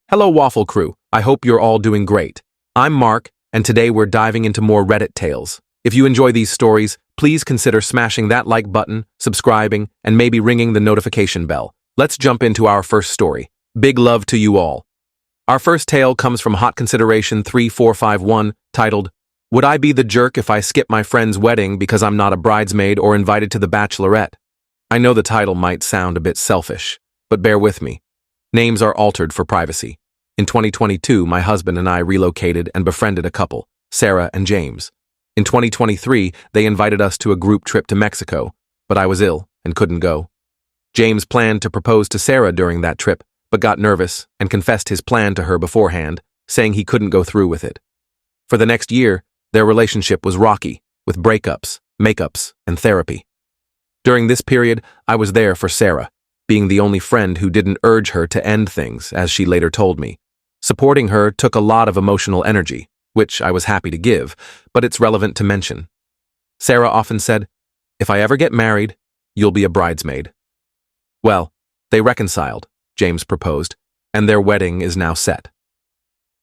Hello, Waffle Crew. I hope you're all doing great. I'm Mark, and today we're diving into more Reddit tales. If you enjoy these stories, please consider smashing that like button, subscribing, and maybe ringing the notification bell. Let's jump into our first story. Big love to you all. Our first tale comes from Hot Consideration 3451, titled, Would I be the jerk if I skip my friend's wedding because I'm not a bridesmaid or invited to the bachelorette? I know the title might sound a bit selfish, but bear with me. Names are altered for privacy. In 2022, my husband and I relocated and befriended a couple, Sarah and James. In 2023, they invited us to a group trip to Mexico, but I was ill and couldn't go. James planned to propose to Sarah during that trip, but got nervous and confessed his plan to her beforehand, saying he couldn't go through with it. For the next year, their relationship was rocky, with breakups, makeups, and therapy. During this period, I was there for Sarah, being the only friend who didn't urge her to end things, as she later told me. Supporting her took a lot of emotional energy, which I was happy to give, but it's relevant to mention. Sarah often said, "If I ever get married, you'll be a bridesmaid." Well, they reconciled, James proposed, and their wedding is now set.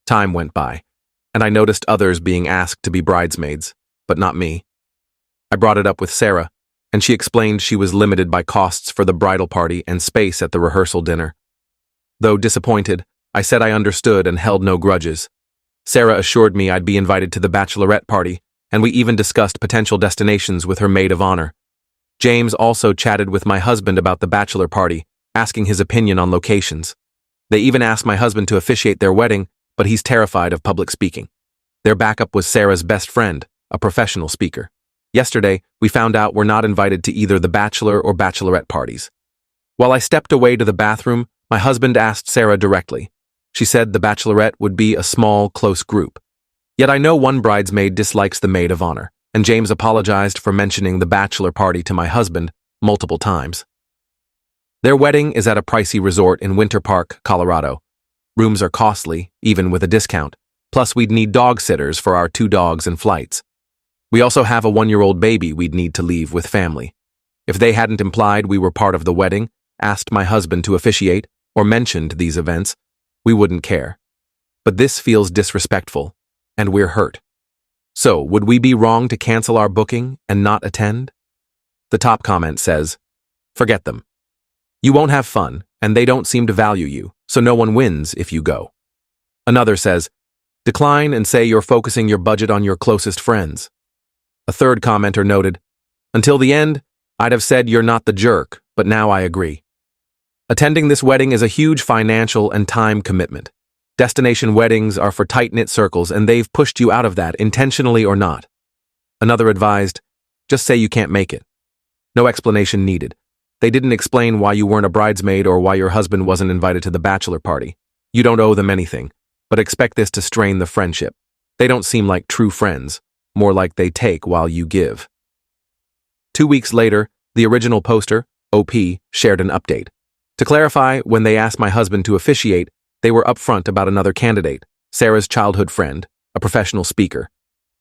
Time went by, and I noticed others being asked to be bridesmaids, but not me. I brought it up with Sarah, and she explained she was limited by costs for the bridal party and space at the rehearsal dinner. Though disappointed, I said I understood and held no grudges. Sarah assured me I'd be invited to the bachelorette party, and we even discussed potential destinations with her maid of honor. James also chatted with my husband about the bachelor party, asking his opinion on locations. They even asked my husband to officiate their wedding, but he's terrified of public speaking. Their backup was Sarah's best friend, a professional speaker. Yesterday, we found out we're not invited to either the bachelor or bachelorette parties. While I stepped away to the bathroom, my husband asked Sarah directly. She said the bachelorette would be a small, close group. Yet I know one bridesmaid dislikes the maid of honor, and James apologized for mentioning the bachelor party to my husband multiple times. Their wedding is at a pricey resort in Winter Park, Colorado. Rooms are costly, even with a discount. Plus, we'd need dog sitters for our 2 dogs and flights. We also have a 1-year-old baby we'd need to leave with family. If they hadn't implied we were part of the wedding, asked my husband to officiate, or mentioned these events, we wouldn't care. But this feels disrespectful, and we're hurt. So, would we be wrong to cancel our booking and not attend? The top comment says, "Forget them. You won't have fun, and they don't seem to value you, so no one wins if you go." Another says, "Decline and say you're focusing your budget on your closest friends." A third commenter noted, "Until the end, I'd have said you're not the jerk, but now I agree." Attending this wedding is a huge financial and time commitment. Destination weddings are for tight-knit circles, and they've pushed you out of that, intentionally or not. Another advised, "Just say you can't make it." No explanation needed. They didn't explain why you weren't a bridesmaid or why your husband wasn't invited to the bachelor party. You don't owe them anything, but expect this to strain the friendship. They don't seem like true friends, more like they take while you give. 2 weeks later, the original poster, OP, shared an update. To clarify, when they asked my husband to officiate, they were upfront about another candidate, Sarah's childhood friend, a professional speaker.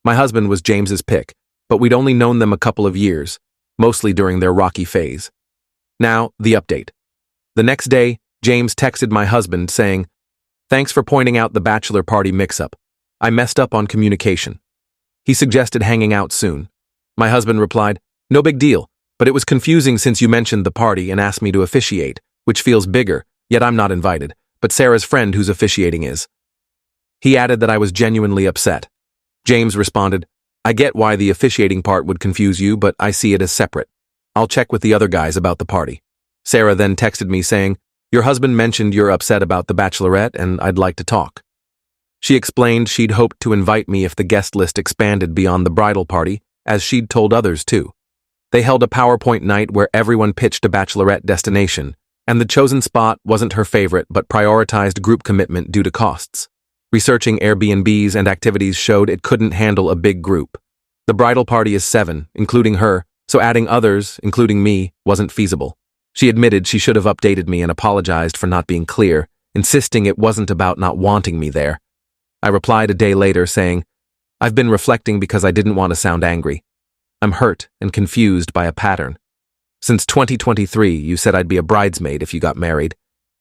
My husband was James's pick, but we'd only known them a couple of years, mostly during their rocky phase. Now, the update. The next day, James texted my husband saying, "Thanks for pointing out the bachelor party mix-up. I messed up on communication." He suggested hanging out soon. My husband replied, "No big deal, but it was confusing since you mentioned the party and asked me to officiate, which feels bigger, yet I'm not invited, but Sarah's friend who's officiating is." He added that I was genuinely upset. James responded, "I get why the officiating part would confuse you, but I see it as separate. I'll check with the other guys about the party." Sarah then texted me saying, "Your husband mentioned you're upset about the bachelorette and I'd like to talk." She explained she'd hoped to invite me if the guest list expanded beyond the bridal party, as she'd told others too. They held a PowerPoint night where everyone pitched a bachelorette destination, and the chosen spot wasn't her favorite but prioritized group commitment due to costs. Researching Airbnbs and activities showed it couldn't handle a big group. The bridal party is 7, including her, so adding others, including me, wasn't feasible. She admitted she should have updated me and apologized for not being clear, insisting it wasn't about not wanting me there. I replied a day later saying, "I've been reflecting because I didn't want to sound angry. I'm hurt and confused by a pattern. Since 2023, you said I'd be a bridesmaid if you got married.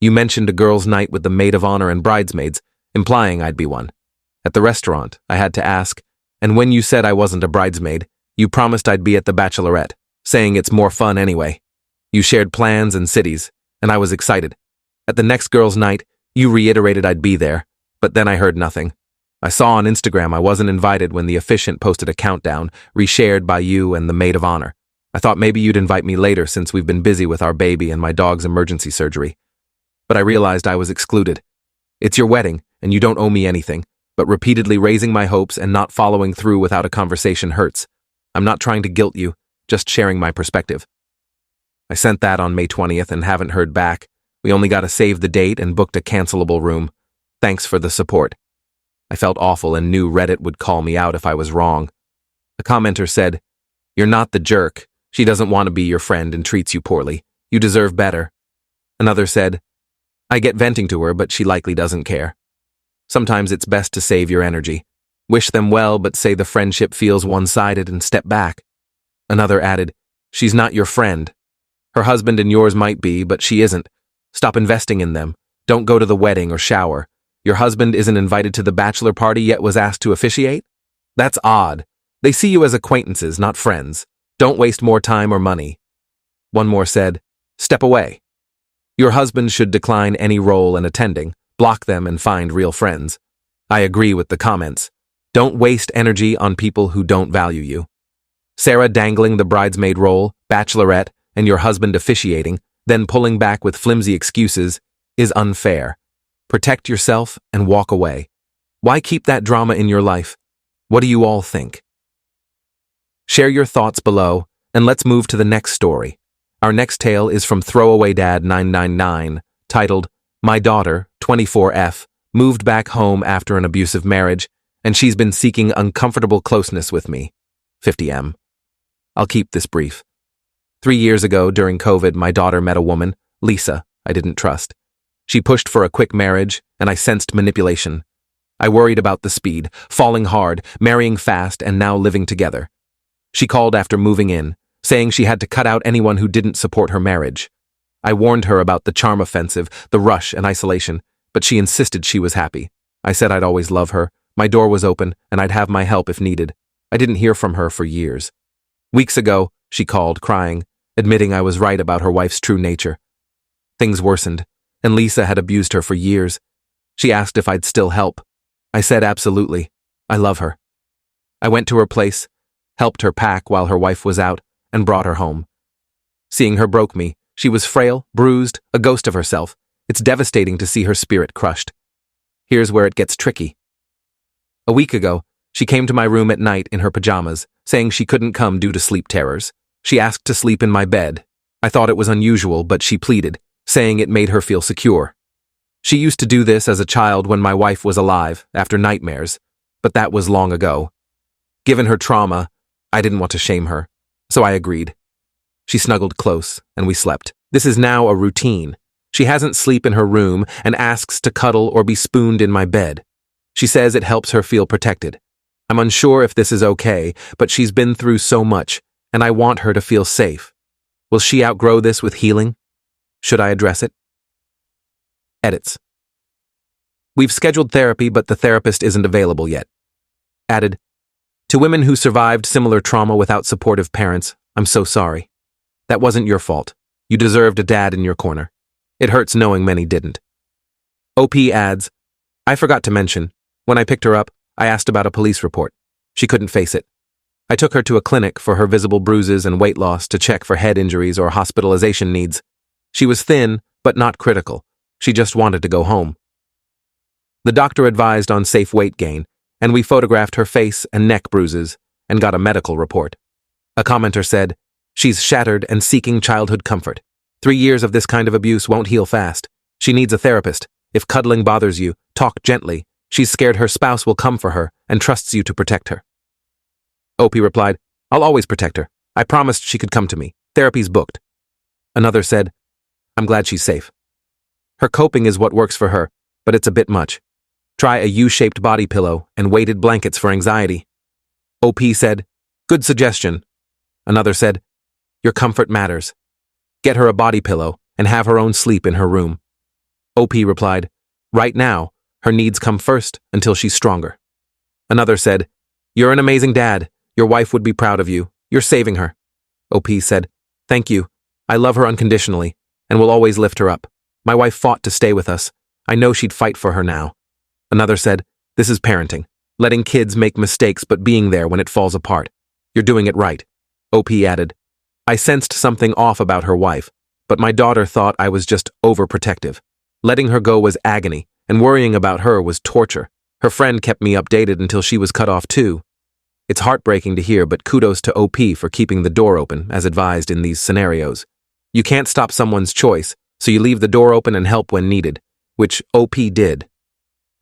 You mentioned a girls' night with the maid of honor and bridesmaids, implying I'd be one. At the restaurant, I had to ask, and when you said I wasn't a bridesmaid, you promised I'd be at the bachelorette, saying it's more fun anyway. You shared plans and cities, and I was excited. At the next girls' night, you reiterated I'd be there, but then I heard nothing. I saw on Instagram I wasn't invited when the officiant posted a countdown, reshared by you and the maid of honor. I thought maybe you'd invite me later since we've been busy with our baby and my dog's emergency surgery. But I realized I was excluded. It's your wedding, and you don't owe me anything, but repeatedly raising my hopes and not following through without a conversation hurts. I'm not trying to guilt you, just sharing my perspective. I sent that on May 20th and haven't heard back. We only got to save the date and booked a cancelable room. Thanks for the support. I felt awful and knew Reddit would call me out if I was wrong. A commenter said, "You're not the jerk. She doesn't want to be your friend and treats you poorly. You deserve better." Another said, "I get venting to her, but she likely doesn't care. Sometimes it's best to save your energy. Wish them well, but say the friendship feels one-sided and step back." Another added, "She's not your friend. Her husband and yours might be, but she isn't. Stop investing in them. Don't go to the wedding or shower. Your husband isn't invited to the bachelor party yet was asked to officiate? That's odd. They see you as acquaintances, not friends. Don't waste more time or money." One more said, "Step away. Your husband should decline any role in attending, block them and find real friends." I agree with the comments. Don't waste energy on people who don't value you. Sarah dangling the bridesmaid role, bachelorette, and your husband officiating, then pulling back with flimsy excuses, is unfair. Protect yourself and walk away. Why keep that drama in your life? What do you all think? Share your thoughts below, and let's move to the next story. Our next tale is from Throwaway Dad 999, titled, "My daughter, 24F, moved back home after an abusive marriage, and she's been seeking uncomfortable closeness with me, 50M. I'll keep this brief. 3 years ago, during COVID, my daughter met a woman, Lisa, I didn't trust. She pushed for a quick marriage, and I sensed manipulation. I worried about the speed, falling hard, marrying fast, and now living together. She called after moving in, saying she had to cut out anyone who didn't support her marriage. I warned her about the charm offensive, the rush and isolation, but she insisted she was happy. I said I'd always love her, my door was open, and I'd have my help if needed. I didn't hear from her for years. Weeks ago, she called, crying, admitting I was right about her wife's true nature. Things worsened, and Lisa had abused her for years. She asked if I'd still help. I said absolutely. I love her. I went to her place, helped her pack while her wife was out, and brought her home. Seeing her broke me. She was frail, bruised, a ghost of herself. It's devastating to see her spirit crushed. Here's where it gets tricky. A week ago, she came to my room at night in her pajamas, saying she couldn't come due to sleep terrors. She asked to sleep in my bed. I thought it was unusual, but she pleaded, saying it made her feel secure. She used to do this as a child when my wife was alive, after nightmares, but that was long ago. Given her trauma, I didn't want to shame her, so I agreed. She snuggled close, and we slept. This is now a routine. She hasn't sleep in her room and asks to cuddle or be spooned in my bed. She says it helps her feel protected. I'm unsure if this is okay, but she's been through so much, and I want her to feel safe. Will she outgrow this with healing? Should I address it? Edits. We've scheduled therapy, but the therapist isn't available yet. Added. To women who survived similar trauma without supportive parents, I'm so sorry. That wasn't your fault. You deserved a dad in your corner. It hurts knowing many didn't. OP adds, I forgot to mention, when I picked her up, I asked about a police report. She couldn't face it. I took her to a clinic for her visible bruises and weight loss to check for head injuries or hospitalization needs. She was thin, but not critical. She just wanted to go home. The doctor advised on safe weight gain, and we photographed her face and neck bruises and got a medical report. A commenter said, she's shattered and seeking childhood comfort. 3 years of this kind of abuse won't heal fast. She needs a therapist. If cuddling bothers you, talk gently. She's scared her spouse will come for her and trusts you to protect her. OP replied, I'll always protect her. I promised she could come to me. Therapy's booked. Another said, I'm glad she's safe. Her coping is what works for her, but it's a bit much. Try a U-shaped body pillow and weighted blankets for anxiety. OP said, good suggestion. Another said, your comfort matters. Get her a body pillow and have her own sleep in her room. OP replied, "Right now, her needs come first until she's stronger." Another said, "You're an amazing dad. Your wife would be proud of you. You're saving her." OP said, "Thank you. I love her unconditionally and will always lift her up. My wife fought to stay with us. I know she'd fight for her now." Another said, "This is parenting. Letting kids make mistakes but being there when it falls apart. You're doing it right." OP added, "I sensed something off about her wife, but my daughter thought I was just overprotective. Letting her go was agony, and worrying about her was torture. Her friend kept me updated until she was cut off too. It's heartbreaking to hear, but kudos to OP for keeping the door open, as advised in these scenarios. You can't stop someone's choice, so you leave the door open and help when needed, which OP did."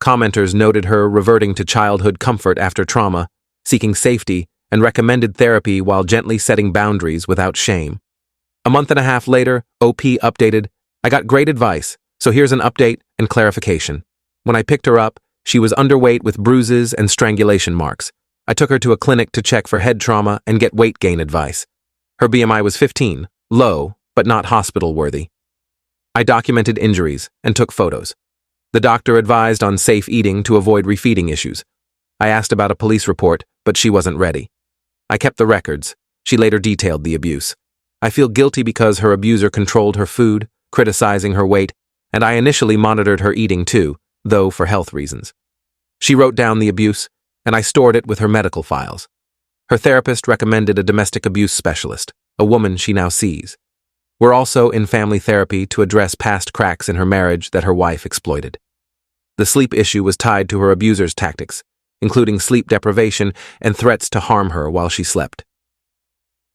Commenters noted her reverting to childhood comfort after trauma, seeking safety, and recommended therapy while gently setting boundaries without shame. A month and a half later, OP updated, "I got great advice, so here's an update and clarification. When I picked her up, she was underweight with bruises and strangulation marks. I took her to a clinic to check for head trauma and get weight gain advice. Her BMI was 15, low, but not hospital-worthy. I documented injuries and took photos. The doctor advised on safe eating to avoid refeeding issues. I asked about a police report, but she wasn't ready. I kept the records. She later detailed the abuse. I feel guilty because her abuser controlled her food, criticizing her weight, and I initially monitored her eating too, though for health reasons. She wrote down the abuse, and I stored it with her medical files. Her therapist recommended a domestic abuse specialist, a woman she now sees. We're also in family therapy to address past cracks in her marriage that her wife exploited. The sleep issue was tied to her abuser's tactics, including sleep deprivation and threats to harm her while she slept.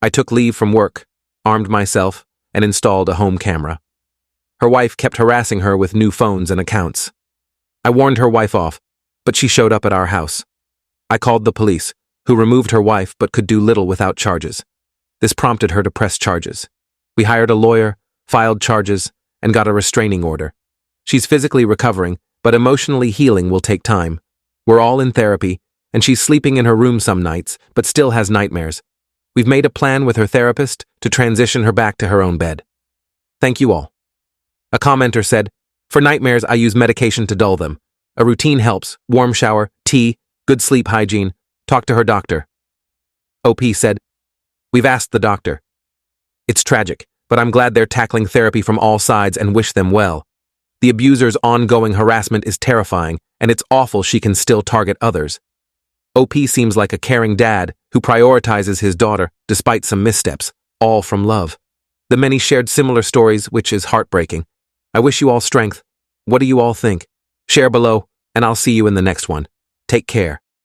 I took leave from work, armed myself, and installed a home camera. Her wife kept harassing her with new phones and accounts. I warned her wife off, but she showed up at our house. I called the police, who removed her wife but could do little without charges. This prompted her to press charges. We hired a lawyer, filed charges, and got a restraining order. She's physically recovering, but emotionally healing will take time. We're all in therapy, and she's sleeping in her room some nights, but still has nightmares. We've made a plan with her therapist to transition her back to her own bed. Thank you all." A commenter said, "For nightmares, I use medication to dull them. A routine helps: warm shower, tea, good sleep hygiene. Talk to her doctor." OP said, "We've asked the doctor. It's tragic, but I'm glad they're tackling therapy from all sides and wish them well. The abuser's ongoing harassment is terrifying, and it's awful she can still target others. OP seems like a caring dad who prioritizes his daughter despite some missteps, all from love. The many shared similar stories, which is heartbreaking. I wish you all strength. What do you all think? Share below, and I'll see you in the next one. Take care."